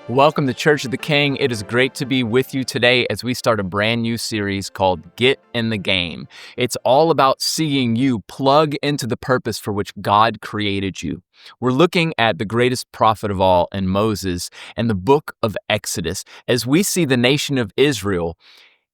Welcome to Church of the King. It is great to be with you today as we start a brand new series called Get in the Game. It's all about seeing you plug into the purpose for which God created you. We're looking at the greatest prophet of all in Moses and the book of Exodus as we see the nation of Israel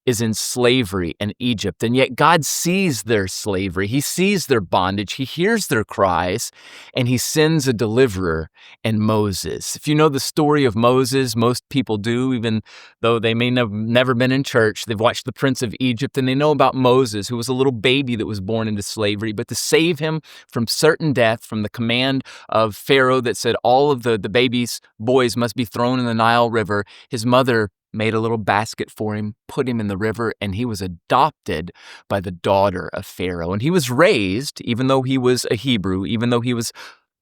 is in slavery in Egypt, and yet God sees their slavery. He sees their bondage. He hears their cries, and he sends a deliverer in Moses. If you know the story of Moses, most people do, even though they may have never been in church. They've watched The Prince of Egypt, and they know about Moses, who was a little baby that was born into slavery, but to save him from certain death, from the command of Pharaoh that said all of the boys must be thrown in the Nile River, his mother made a little basket for him, put him in the river, and he was adopted by the daughter of Pharaoh. And he was raised, even though he was a Hebrew, even though he was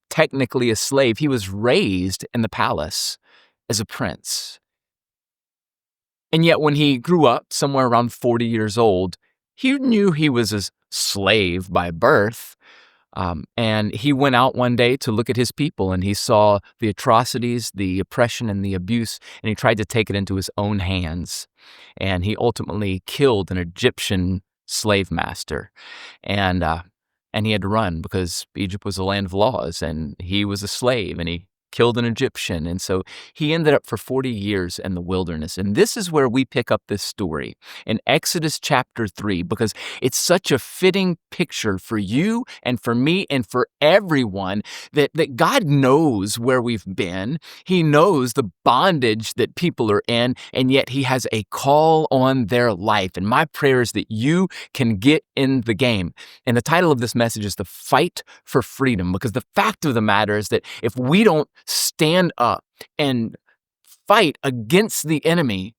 technically a slave, he was raised in the palace as a prince. And yet when he grew up, somewhere around 40 years old, he knew he was a slave by birth. And he went out one day to look at his people, and he saw the atrocities, the oppression, and the abuse, and he tried to take it into his own hands. And he ultimately killed an Egyptian slave master. And he had to run because Egypt was a land of laws, and he was a slave, and he killed an Egyptian. And so he ended up for 40 years in the wilderness. And this is where we pick up this story in Exodus chapter 3, because it's such a fitting picture for you and for me and for everyone that God knows where we've been. He knows the bondage that people are in, and yet he has a call on their life. And my prayer is that you can get in the game. And the title of this message is The Fight for Freedom, because the fact of the matter is that if we don't stand up and fight against the enemy,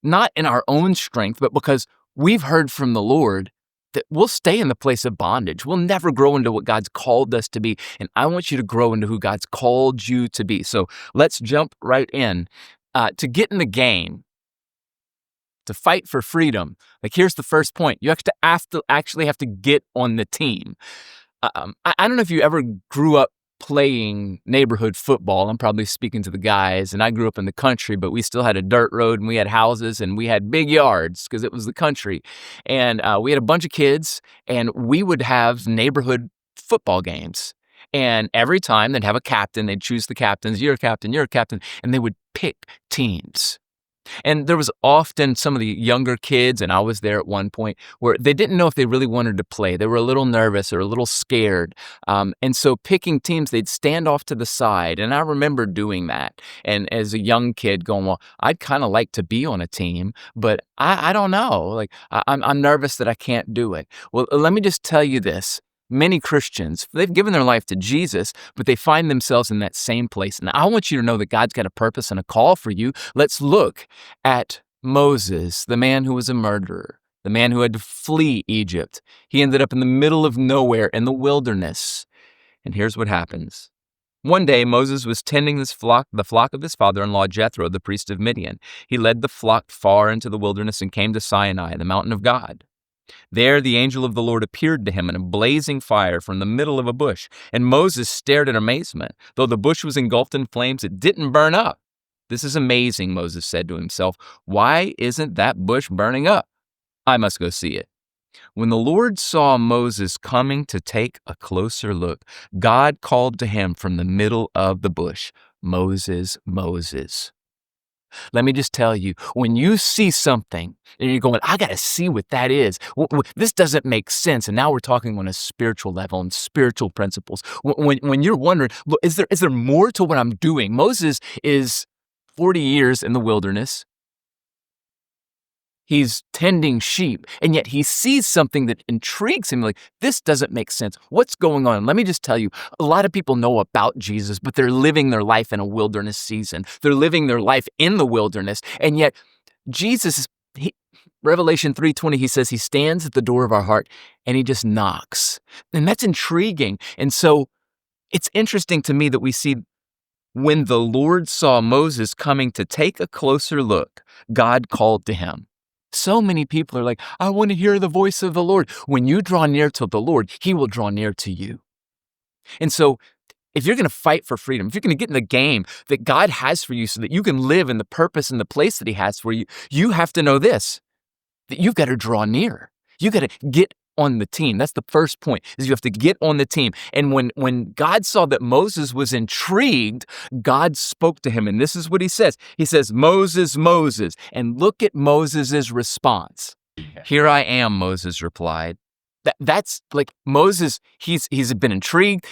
not in our own strength, but because we've heard from the Lord, that we'll stay in the place of bondage. We'll never grow into what God's called us to be. And I want you to grow into who God's called you to be. So let's jump right in. To get in the game, to fight for freedom, like here's the first point. You actually have to get on the team. I don't know if you ever grew up playing neighborhood football. I'm probably speaking to the guys, and I grew up in the country, but we still had a dirt road, and we had houses, and we had big yards because it was the country. And we had a bunch of kids, and we would have neighborhood football games. And every time they'd have a captain, they'd choose the captains. You're a captain, and they would pick teams. And there was often some of the younger kids, and I was there at one point, where they didn't know if they really wanted to play. They were a little nervous or a little scared. And so picking teams, they'd stand off to the side. And I remember doing that. And as a young kid going, well, I'd kind of like to be on a team, but I don't know. Like I'm nervous that I can't do it. Well, let me just tell you this. Many Christians, they've given their life to Jesus, but they find themselves in that same place. And I want you to know that God's got a purpose and a call for you. Let's look at Moses, the man who was a murderer, the man who had to flee Egypt. He ended up in the middle of nowhere in the wilderness. And here's what happens. One day, Moses was tending the flock of his father-in-law, Jethro, the priest of Midian. He led the flock far into the wilderness and came to Sinai, the mountain of God. There the angel of the Lord appeared to him in a blazing fire from the middle of a bush, and Moses stared in amazement. Though the bush was engulfed in flames, it didn't burn up. This is amazing, Moses said to himself. Why isn't that bush burning up? I must go see it. When the Lord saw Moses coming to take a closer look, God called to him from the middle of the bush, Moses, Moses. Let me just tell you, when you see something and you're going, I got to see what that is. This doesn't make sense. And now we're talking on a spiritual level and spiritual principles. When you're wondering, look, is there more to what I'm doing? Moses is 40 years in the wilderness. He's tending sheep, and yet he sees something that intrigues him. Like, this doesn't make sense. What's going on? Let me just tell you, a lot of people know about Jesus, but they're living their life in a wilderness season. They're living their life in the wilderness, and yet Jesus, Revelation 3:20, he says he stands at the door of our heart, and he just knocks. And that's intriguing. And so it's interesting to me that we see when the Lord saw Moses coming to take a closer look, God called to him. So many people are like, I want to hear the voice of the Lord. When you draw near to the Lord, he will draw near to you. And so if you're going to fight for freedom, if you're going to get in the game that God has for you so that you can live in the purpose and the place that he has for you, you have to know this, that you've got to draw near. You got to get on the team. That's the first point, is you have to get on the team. And when God saw that Moses was intrigued, God spoke to him. And this is what he says. He says, Moses, Moses. And look at Moses' response. Here I am, Moses replied. That's like Moses, he's been intrigued.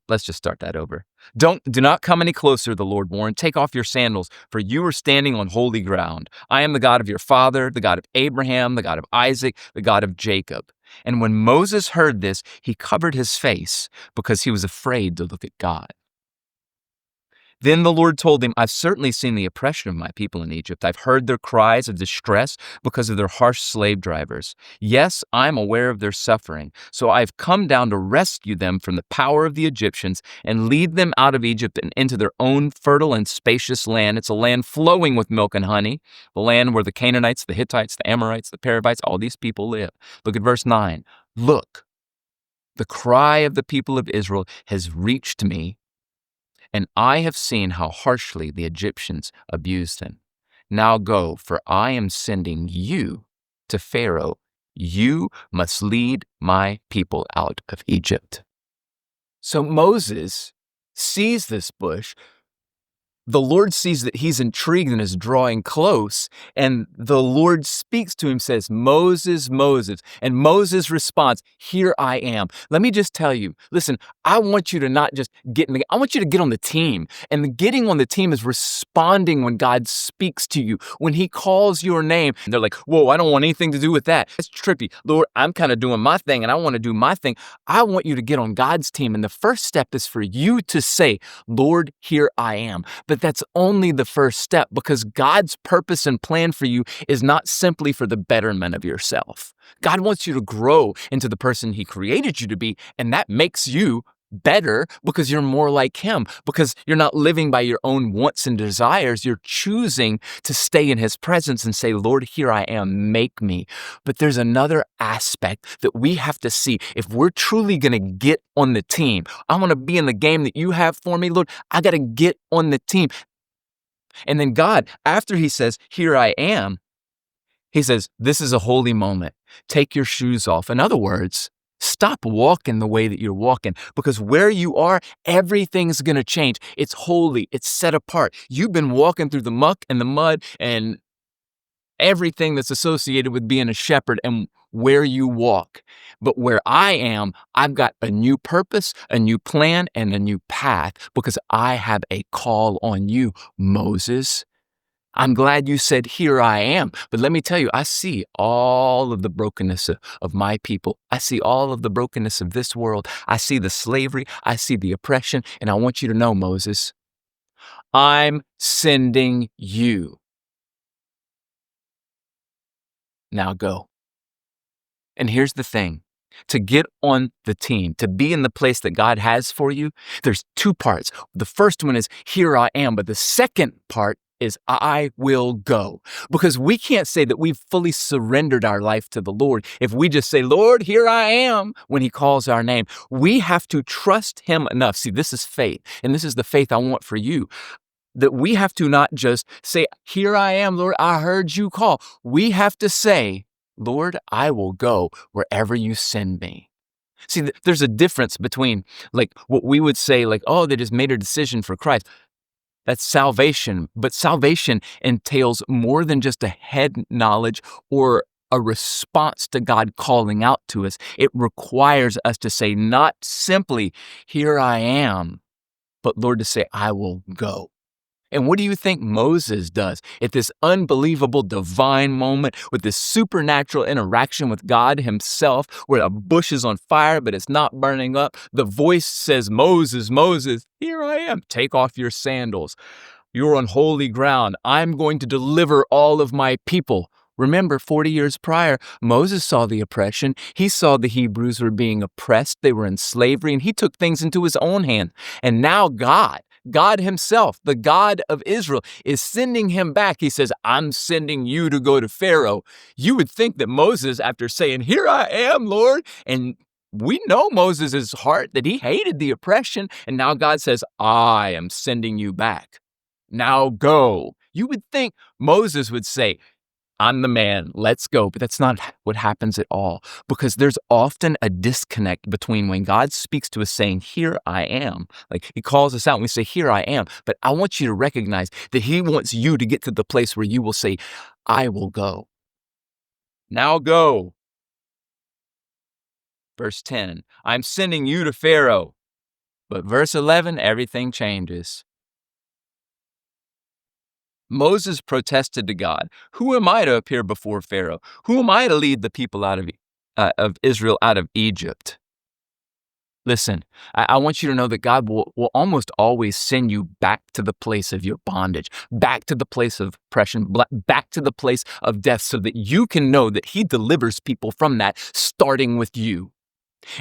Let's just start that over. Do not come any closer, the Lord warned. Take off your sandals, for you are standing on holy ground. I am the God of your father, the God of Abraham, the God of Isaac, the God of Jacob. And when Moses heard this, he covered his face because he was afraid to look at God. Then the Lord told him, I've certainly seen the oppression of my people in Egypt. I've heard their cries of distress because of their harsh slave drivers. Yes, I'm aware of their suffering. So I've come down to rescue them from the power of the Egyptians and lead them out of Egypt and into their own fertile and spacious land. It's a land flowing with milk and honey, the land where the Canaanites, the Hittites, the Amorites, the Perizzites, all these people live. Look at verse 9. Look, the cry of the people of Israel has reached me, and I have seen how harshly the Egyptians abused them. Now go, for I am sending you to Pharaoh. You must lead my people out of Egypt. So Moses sees this bush. The Lord sees that he's intrigued and is drawing close, and the Lord speaks to him, says, Moses, Moses. And Moses responds, here I am. Let me just tell you, listen, I want you to not just I want you to get on the team. And the getting on the team is responding when God speaks to you, when he calls your name. And they're like, whoa, I don't want anything to do with that. It's trippy. Lord, I'm kind of doing my thing and I want to do my thing. I want you to get on God's team. And the first step is for you to say, Lord, here I am. But that's only the first step, because God's purpose and plan for you is not simply for the betterment of yourself. God wants you to grow into the person he created you to be, and that makes you better because you're more like him, because you're not living by your own wants and desires. You're choosing to stay in his presence and say, Lord, here I am, make me. But there's another aspect that we have to see. If we're truly going to get on the team, I want to be in the game that you have for me, Lord, I got to get on the team. And then God, after he says, here I am, he says, this is a holy moment. Take your shoes off. In other words, stop walking the way that you're walking, because where you are, everything's going to change. It's holy. It's set apart. You've been walking through the muck and the mud and everything that's associated with being a shepherd and where you walk. But where I am, I've got a new purpose, a new plan, and a new path, because I have a call on you, Moses. I'm glad you said, here I am. But let me tell you, I see all of the brokenness of my people. I see all of the brokenness of this world. I see the slavery. I see the oppression. And I want you to know, Moses, I'm sending you. Now go. And here's the thing. To get on the team, to be in the place that God has for you, there's two parts. The first one is, here I am. But the second part is, I will go. Because we can't say that we've fully surrendered our life to the Lord if we just say, Lord, here I am, when he calls our name. We have to trust him enough. See, this is faith, and this is the faith I want for you, that we have to not just say, here I am, Lord, I heard you call. We have to say, Lord, I will go wherever you send me. See, there's a difference between like what we would say, like, oh, they just made a decision for Christ. That's salvation. But salvation entails more than just a head knowledge or a response to God calling out to us. It requires us to say, not simply, here I am, but Lord, to say, I will go. And what do you think Moses does at this unbelievable divine moment with this supernatural interaction with God himself, where a bush is on fire, but it's not burning up? The voice says, Moses, Moses, here I am. Take off your sandals. You're on holy ground. I'm going to deliver all of my people. Remember, 40 years prior, Moses saw the oppression. He saw the Hebrews were being oppressed. They were in slavery, and he took things into his own hand. And now God himself, the God of Israel, is sending him back. He says, I'm sending you to go to Pharaoh. You would think that Moses, after saying, here I am, Lord, and we know Moses' heart, that he hated the oppression. And now God says, I am sending you back. Now go. You would think Moses would say, I'm the man, let's go. But that's not what happens at all, because there's often a disconnect between when God speaks to us saying, here I am. Like he calls us out and we say, here I am. But I want you to recognize that he wants you to get to the place where you will say, I will go. Now go. Verse 10, I'm sending you to Pharaoh. But verse 11, everything changes. Moses protested to God, who am I to appear before Pharaoh? Who am I to lead the people out of Israel out of Egypt? Listen, I want you to know that God will almost always send you back to the place of your bondage, back to the place of oppression, back to the place of death, so that you can know that he delivers people from that, starting with you.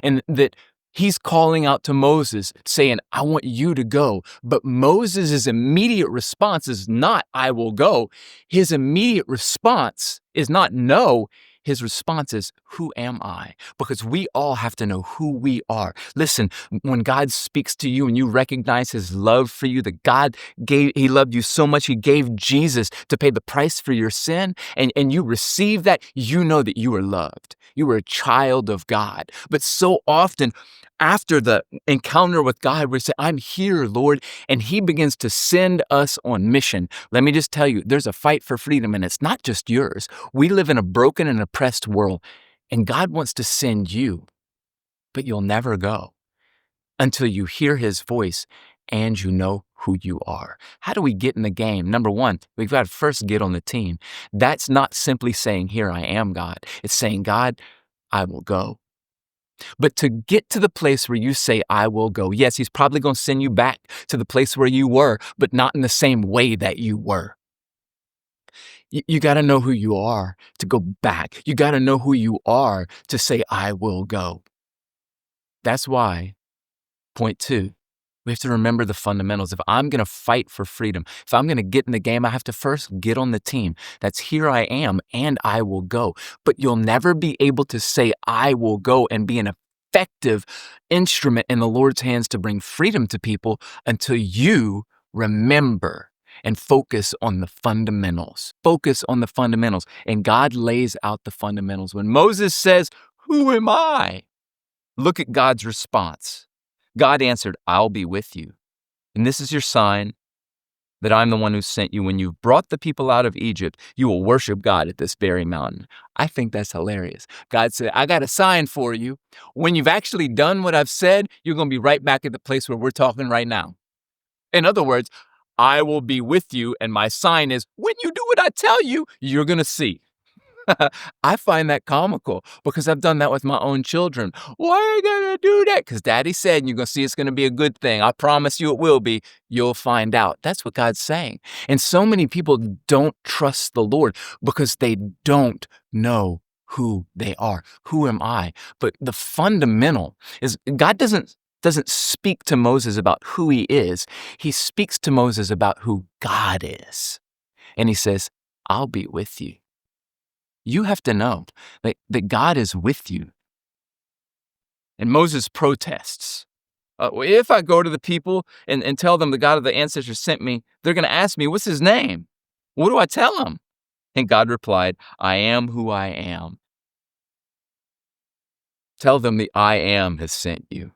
And that he's calling out to Moses saying, I want you to go. But Moses' immediate response is not, I will go. His immediate response is not no. His response is, who am I? Because we all have to know who we are. Listen, when God speaks to you and you recognize his love for you, that he loved you so much, he gave Jesus to pay the price for your sin, and you receive that, you know that you are loved. You are a child of God. But so often, after the encounter with God, we say, I'm here, Lord, and he begins to send us on mission. Let me just tell you, there's a fight for freedom, and it's not just yours. We live in a broken and oppressed world, and God wants to send you, but you'll never go until you hear his voice and you know who you are. How do we get in the game? Number one, we've got to first get on the team. That's not simply saying, here I am, God. It's saying, God, I will go. But to get to the place where you say, I will go, yes, he's probably going to send you back to the place where you were, but not in the same way that you were. You got to know who you are to go back. You got to know who you are to say, I will go. That's why, point two, we have to remember the fundamentals. If I'm going to fight for freedom, if I'm going to get in the game, I have to first get on the team. That's here I am and I will go. But you'll never be able to say I will go and be an effective instrument in the Lord's hands to bring freedom to people until you remember and focus on the fundamentals. Focus on the fundamentals. And God lays out the fundamentals. When Moses says, who am I? Look at God's response. God answered, I'll be with you. And this is your sign that I'm the one who sent you. When you've brought the people out of Egypt, you will worship God at this very mountain. I think that's hilarious. God said, I got a sign for you. When you've actually done what I've said, you're going to be right back at the place where we're talking right now. In other words, I will be with you, and my sign is, when you do what I tell you, you're going to see. I find that comical because I've done that with my own children. Why are you going to do that? Because Daddy said, and you're going to see it's going to be a good thing. I promise you it will be. You'll find out. That's what God's saying. And so many people don't trust the Lord because they don't know who they are. Who am I? But the fundamental is God doesn't speak to Moses about who he is. He speaks to Moses about who God is. And he says, I'll be with you. You have to know that God is with you. And Moses protests. If I go to the people and tell them the God of the ancestors sent me, they're going to ask me, what's his name? What do I tell them? And God replied, I am who I am. Tell them the I am has sent you.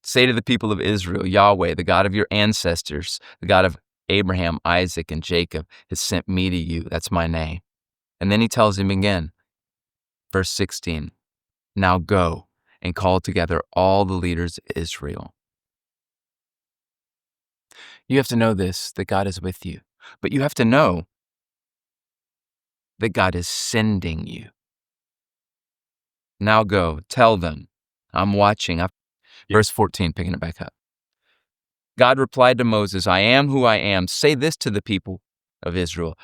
Say to the people of Israel, Yahweh, the God of your ancestors, the God of Abraham, Isaac, and Jacob, has sent me to you. That's my name. And then he tells him again, verse 16, now go and call together all the leaders of Israel. You have to know this, that God is with you. But you have to know that God is sending you. Now go, tell them, I'm watching. Verse 14, picking it back up. God replied to Moses, I am who I am. Say this to the people of Israel.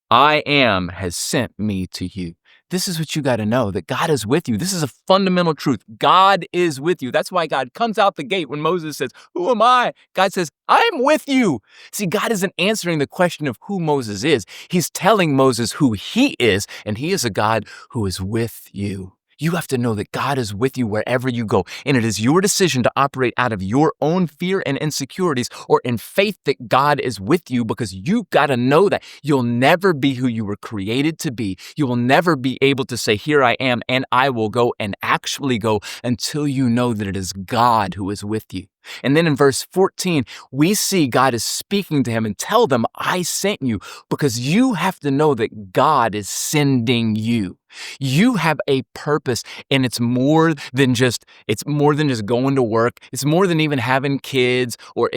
I am has sent me to you. This is what you got to know, that God is with you. This is a fundamental truth. God is with you. That's why God comes out the gate when Moses says, who am I? God says, I'm with you. See, God isn't answering the question of who Moses is. He's telling Moses who he is, and he is a God who is with you. You have to know that God is with you wherever you go. And it is your decision to operate out of your own fear and insecurities or in faith that God is with you, because you've got to know that you'll never be who you were created to be. You will never be able to say, here I am, and I will go, and actually go, until you know that it is God who is with you. And then in verse 14, we see God is speaking to him and tell them, I sent you, because you have to know that God is sending you. You have a purpose, and it's more than just going to work. It's more than even having kids or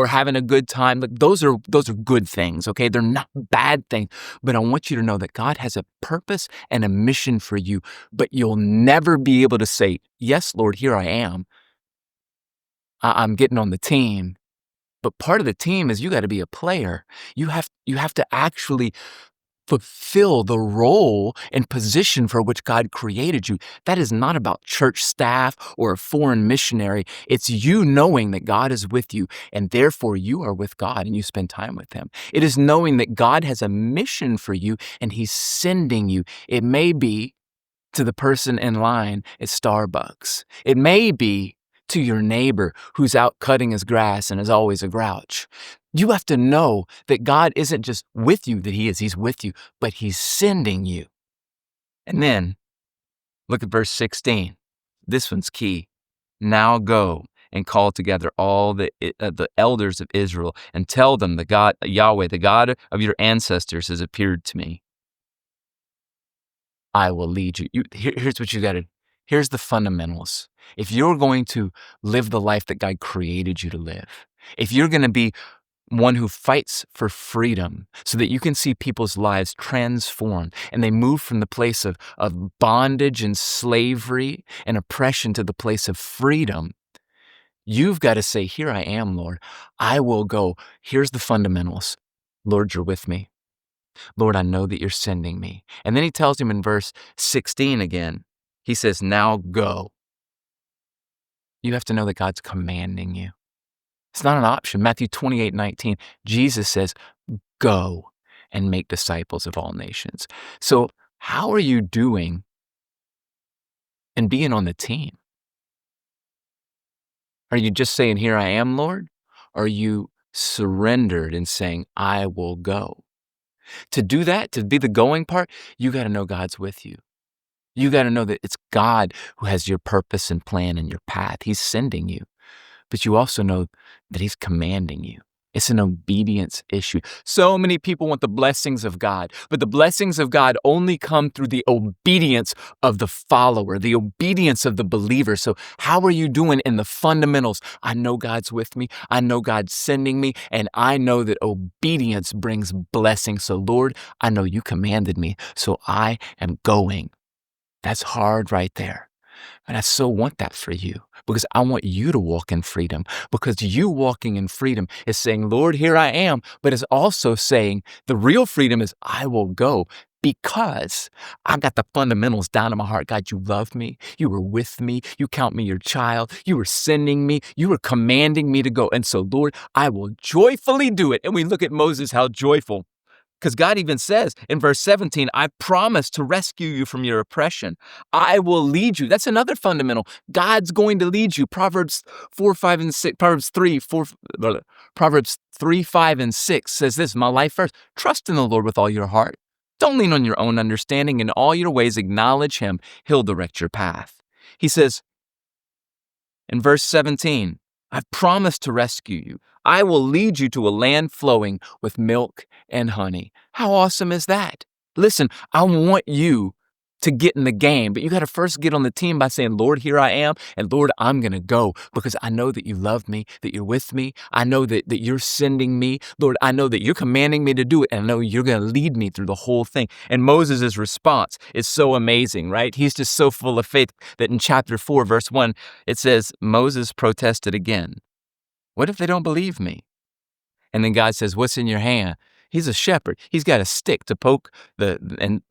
having a good time. Like those are good things, okay? They're not bad things. But I want you to know that God has a purpose and a mission for you, but you'll never be able to say, yes, Lord, here I am. I'm getting on the team. But part of the team is you got to be a player. You have to actually fulfill the role and position for which God created you. That is not about church staff or a foreign missionary. It's you knowing that God is with you, and therefore you are with God and you spend time with him. It is knowing that God has a mission for you and he's sending you. It may be to the person in line at Starbucks. It may be to your neighbor who's out cutting his grass and is always a grouch. You have to know that God isn't just with you, that he's with you, but he's sending you. And then look at verse 16. This one's key. Now go and call together all the elders of Israel and tell them Yahweh, the God of your ancestors, has appeared to me. I will lead you. Here's what you got to do. Here's the fundamentals. If you're going to live the life that God created you to live, if you're going to be one who fights for freedom so that you can see people's lives transformed and they move from the place of bondage and slavery and oppression to the place of freedom, you've got to say, here I am, Lord. I will go. Here's the fundamentals. Lord, you're with me. Lord, I know that you're sending me. And then he tells him in verse 16 again, he says, now go. You have to know that God's commanding you. It's not an option. Matthew 28:19, Jesus says, go and make disciples of all nations. So how are you doing in being on the team? Are you just saying, here I am, Lord? Or are you surrendered and saying, I will go? To do that, to be the going part, you got to know God's with you. You got to know that it's God who has your purpose and plan and your path. He's sending you. But you also know that he's commanding you. It's an obedience issue. So many people want the blessings of God, but the blessings of God only come through the obedience of the follower, the obedience of the believer. So how are you doing in the fundamentals? I know God's with me. I know God's sending me, and I know that obedience brings blessing. So Lord, I know you commanded me, so I am going. That's hard right there. And I so want that for you, because I want you to walk in freedom, because you walking in freedom is saying, Lord, here I am, but it's also saying the real freedom is I will go because I got the fundamentals down in my heart. God, you love me. You were with me. You count me your child. You were sending me. You were commanding me to go. And so, Lord, I will joyfully do it. And we look at Moses, how joyful. Because God even says in verse 17, I promise to rescue you from your oppression. I will lead you. That's another fundamental. God's going to lead you. Proverbs 4, 5, and 6, Proverbs 3, 5, and 6 says this, my life first, trust in the Lord with all your heart. Don't lean on your own understanding. In all your ways, acknowledge him. He'll direct your path. He says in verse 17, I've promised to rescue you. I will lead you to a land flowing with milk and honey. How awesome is that? Listen, I want you to get in the game, but you got to first get on the team by saying, Lord, here I am, and Lord, I'm going to go because I know that you love me, that you're with me. I know that you're sending me. Lord, I know that you're commanding me to do it, and I know you're going to lead me through the whole thing. And Moses' response is so amazing, right? He's just so full of faith that in chapter 4, verse 1, it says, Moses protested again. What if they don't believe me? And then God says, what's in your hand? He's a shepherd. He's got a stick to poke the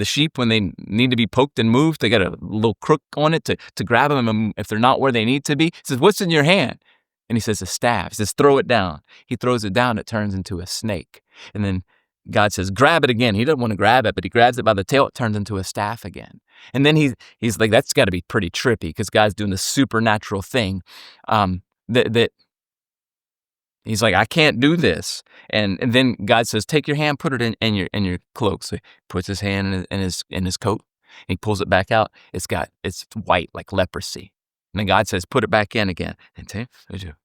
sheep when they need to be poked and moved. They got a little crook on it to grab them if they're not where they need to be. He says, what's in your hand? And he says, a staff. He says, throw it down. He throws it down. It turns into a snake. And then God says, grab it again. He doesn't want to grab it, but he grabs it by the tail. It turns into a staff again. And then he's like, that's got to be pretty trippy because God's doing this supernatural thing that he's like, I can't do this. And then God says, take your hand, put it in your cloak. So he puts his hand in his coat. And he pulls it back out. It's white like leprosy. And then God says, put it back in again. And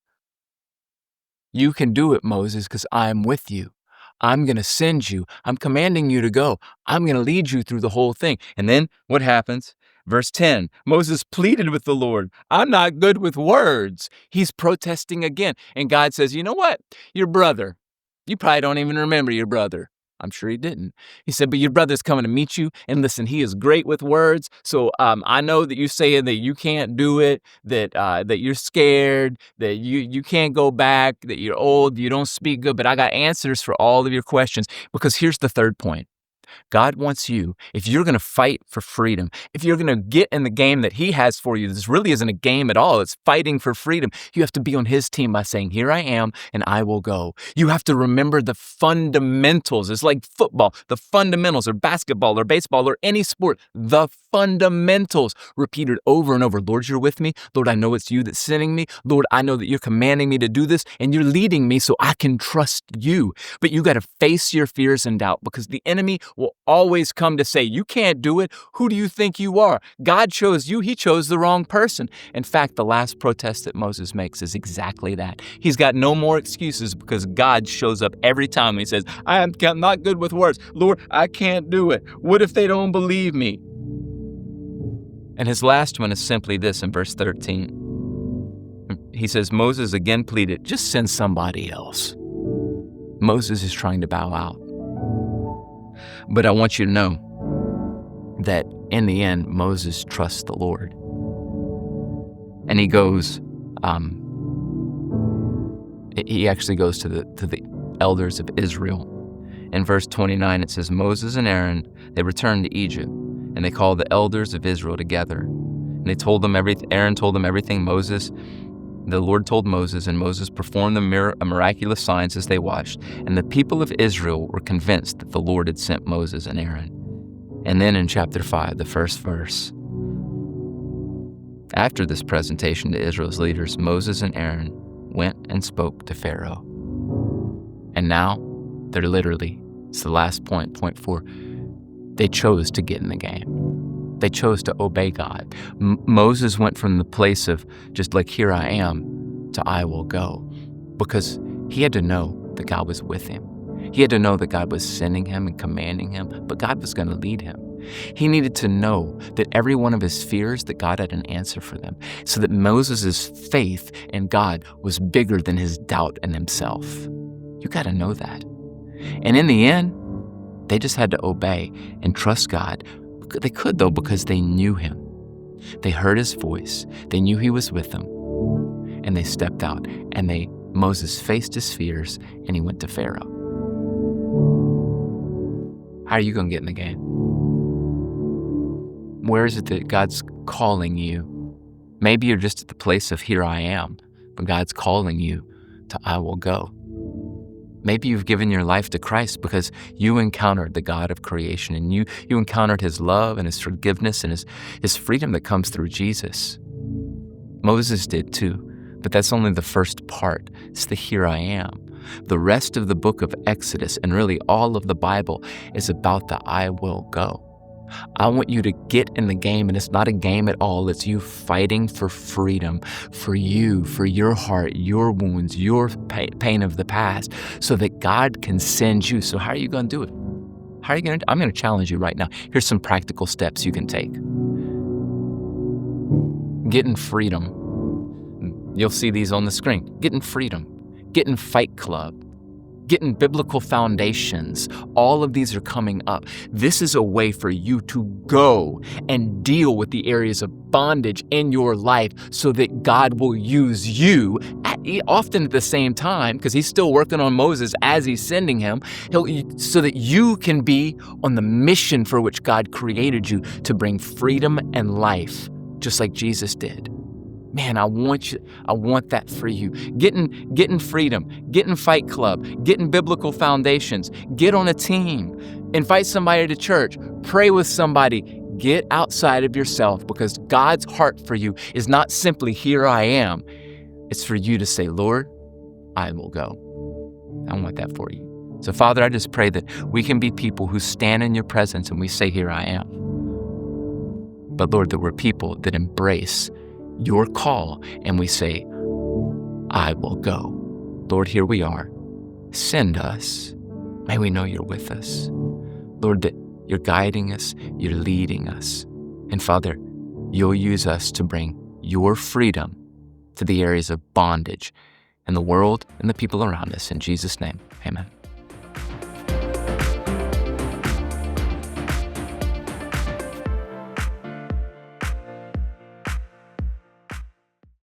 you can do it, Moses, because I'm with you. I'm going to send you. I'm commanding you to go. I'm going to lead you through the whole thing. And then what happens? Verse 10, Moses pleaded with the Lord. I'm not good with words. He's protesting again. And God says, you know what? Your brother, you probably don't even remember your brother. I'm sure he didn't. He said, but your brother's coming to meet you. And listen, he is great with words. So I know that you're saying that you can't do it, that you're scared, that you can't go back, that you're old, you don't speak good. But I got answers for all of your questions, because here's the third point. God wants you, if you're going to fight for freedom, if you're going to get in the game that he has for you, this really isn't a game at all. It's fighting for freedom. You have to be on his team by saying, here I am, and I will go. You have to remember the fundamentals. It's like football, the fundamentals, or basketball, or baseball, or any sport, the fundamentals repeated over and over. Lord, you're with me. Lord, I know it's you that's sending me. Lord, I know that you're commanding me to do this, and you're leading me so I can trust you. But you got to face your fears and doubt, because the enemy will always come to say, you can't do it. Who do you think you are? God chose you. He chose the wrong person. In fact, the last protest that Moses makes is exactly that. He's got no more excuses, because God shows up every time. He says, I'm not good with words. Lord, I can't do it. What if they don't believe me? And his last one is simply this in verse 13. He says, Moses again pleaded, just send somebody else. Moses is trying to bow out. But I want you to know that in the end, Moses trusts the Lord. And he goes, he actually goes to the elders of Israel. In verse 29, it says, Moses and Aaron, they returned to Egypt, and they called the elders of Israel together. And they told them everything. Aaron told them everything the Lord told Moses, and Moses performed the miraculous signs as they watched. And the people of Israel were convinced that the Lord had sent Moses and Aaron. And then in chapter 5, the first verse, after this presentation to Israel's leaders, Moses and Aaron went and spoke to Pharaoh. And now they're literally, it's the last point 4, they chose to get in the game. They chose to obey God. Moses went from the place of just like, here I am, to I will go, because he had to know that God was with him. He had to know that God was sending him and commanding him, but God was going to lead him. He needed to know that every one of his fears, that God had an answer for them, so that Moses' faith in God was bigger than his doubt in himself. You got to know that. And in the end, they just had to obey and trust God. They could, though, because they knew him. They heard his voice. They knew he was with them. And they stepped out. And Moses faced his fears, and he went to Pharaoh. How are you going to get in the game? Where is it that God's calling you? Maybe you're just at the place of here I am, but God's calling you to I will go. Maybe you've given your life to Christ because you encountered the God of creation, and you encountered his love and his forgiveness and his freedom that comes through Jesus. Moses did too, but that's only the first part. It's the here I am. The rest of the book of Exodus, and really all of the Bible, is about the I will go. I want you to get in the game, and it's not a game at all. It's you fighting for freedom, for you, for your heart, your wounds, your pain of the past, so that God can send you. So how are you going to do it? How are you going to? I'm going to challenge you right now. Here's some practical steps you can take. Get in freedom. You'll see these on the screen. Get in freedom. Get in Fight Club. Get in biblical foundations. All of these are coming up. This is a way for you to go and deal with the areas of bondage in your life so that God will use you often at the same time, because he's still working on Moses as he's sending him, so that you can be on the mission for which God created you, to bring freedom and life, just like Jesus did. Man, I want that for you. Get in freedom, get in Fight Club, get in biblical foundations, get on a team, invite somebody to church, pray with somebody. Get outside of yourself, because God's heart for you is not simply, here I am. It's for you to say, Lord, I will go. I want that for you. So Father, I just pray that we can be people who stand in your presence and we say, here I am. But Lord, that we're people that embrace your call and we say, I will go. Lord, here we are. Send us. May we know you're with us. Lord, that you're guiding us, you're leading us. And Father, you'll use us to bring your freedom to the areas of bondage in the world and the people around us. In Jesus' name, amen.